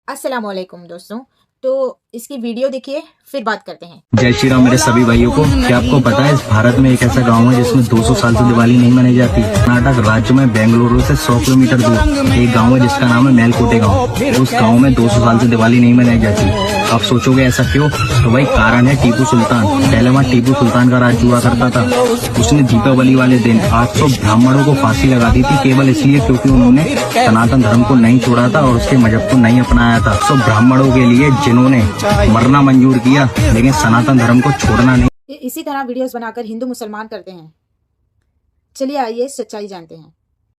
अस्सलामुअलैकुम दोस्तों, तो इसकी वीडियो देखिए फिर बात करते हैं। जय श्री राम मेरे सभी भाइयों को। क्या आपको पता है इस भारत में एक ऐसा गांव है जिसमें 200 साल से दिवाली नहीं मनाई जाती। कर्नाटक राज्य में बेंगलुरु से 100 किलोमीटर दूर एक गांव है जिसका नाम है मेलकोटे गांव। उस गांव में 200 साल से दिवाली नहीं मनाई जाती। आप सोचोगे ऐसा क्यों? तो भाई कारण है टीपू सुल्तान। पहले वहाँ टीपू सुल्तान का राज हुआ करता था। उसने दीपावली वाले दिन 800 ब्राह्मणों को फांसी लगा दी थी, केवल इसलिए क्योंकि उन्होंने सनातन धर्म को नहीं छोड़ा था और उसके मजहब को नहीं अपनाया था। 100 ब्राह्मणों के लिए जिन्होंने मरना मंजूर किया लेकिन सनातन धर्म को छोड़ना नहीं। इसी तरह वीडियोस बनाकर हिंदू मुसलमान करते हैं। चलिए आइए सच्चाई जानते हैं।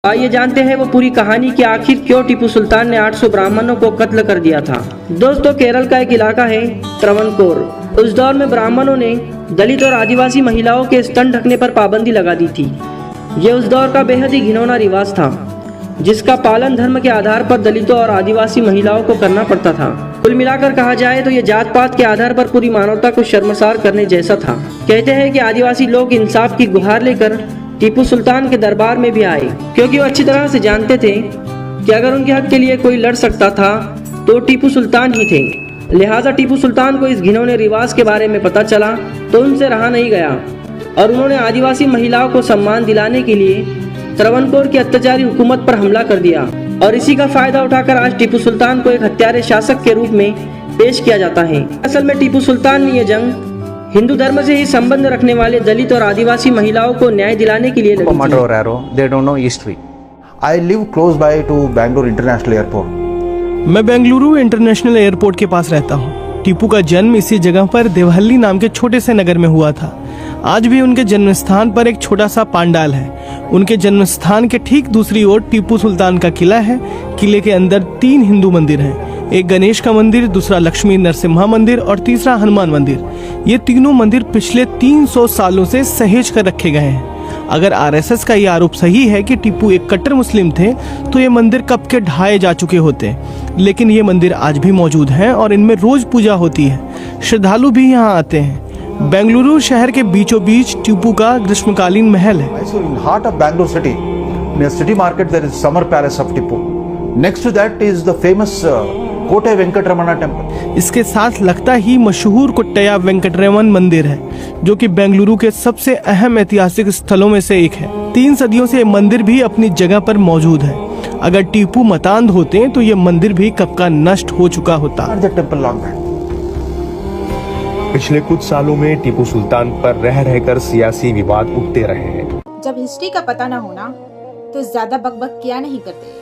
आइए जानते हैं वो पूरी कहानी कि आखिर क्यों टीपू सुल्तान ने 800 ब्राह्मणों को कत्ल कर दिया था। दोस्तों, केरल का एक इलाका है त्रवणकोर। उस दौर में ब्राह्मणों ने दलित और आदिवासी महिलाओं के स्तन ढकने पर पाबंदी लगा दी थी। ये उस दौर का बेहद ही घिनौना रिवाज था जिसका पालन धर्म के आधार पर दलितों और आदिवासी महिलाओं को करना पड़ता था। कुल मिलाकर कहा जाए तो ये जात पात के आधार पर पूरी मानवता को शर्मसार करने जैसा था। कहते हैं कि आदिवासी लोग इंसाफ की गुहार लेकर टीपू सुल्तान के दरबार में भी आए, क्योंकि वो अच्छी तरह से जानते थे कि अगर उनके हक के लिए कोई लड़ सकता था तो टीपू सुल्तान ही थे। लिहाजा टीपू सुल्तान को इस घिनौने रिवाज के बारे में पता चला तो उनसे रहा नहीं गया और उन्होंने आदिवासी महिलाओं को सम्मान दिलाने के लिए त्रवणकोर की अत्याचारी हुकूमत पर हमला कर दिया। और इसी का फायदा उठाकर आज टीपू सुल्तान को एक हत्यारे शासक के रूप में पेश किया जाता है। असल में टीपू सुल्तान ने यह जंग हिंदू धर्म से ही संबंध रखने वाले दलित और आदिवासी महिलाओं को न्याय दिलाने के लिए लड़ी थी। I live close by to Bangalore International Airport. मैं बेंगलुरु इंटरनेशनल एयरपोर्ट के पास रहता हूँ। टीपू का जन्म इसी जगह पर देवहल्ली नाम के छोटे से नगर में हुआ था। आज भी उनके जन्म स्थान पर एक छोटा सा पांडाल है। उनके जन्म स्थान के ठीक दूसरी ओर टीपू सुल्तान का किला है। किले के अंदर 3 हिंदू मंदिर हैं, एक गणेश का मंदिर, दूसरा लक्ष्मी नरसिम्हा मंदिर और तीसरा हनुमान मंदिर। ये तीनों मंदिर पिछले 300 सालों से सहेज कर रखे गए हैं। अगर आरएसएस का ये आरोप सही है कि टीपू एक कट्टर मुस्लिम थे तो ये मंदिर कब के ढाए जा चुके होते, लेकिन ये मंदिर आज भी मौजूद हैं और इनमें रोज पूजा होती है। श्रद्धालु भी यहाँ आते हैं। बेंगलुरु शहर के बीचों बीच टीपू का ग्रीष्मकालीन महल है। In heart of Bangalore city, near city market, there is summer palace of Tipu. Next to that is the famous कोटे वेंकटरमण टेम्पल। इसके साथ लगता ही मशहूर कोट्टय्या वेंकटरमण मंदिर है जो कि बेंगलुरु के सबसे अहम ऐतिहासिक स्थलों में से एक है। 3 सदियों से ये मंदिर भी अपनी जगह पर मौजूद है। अगर टीपू मतांध होते तो ये मंदिर भी कब का नष्ट हो चुका होता। पिछले कुछ सालों में टीपू सुल्तान पर रह रहकर सियासी विवाद उठते रहे हैं। जब हिस्ट्री का पता न होना तो ज्यादा बकबक किया नहीं करते।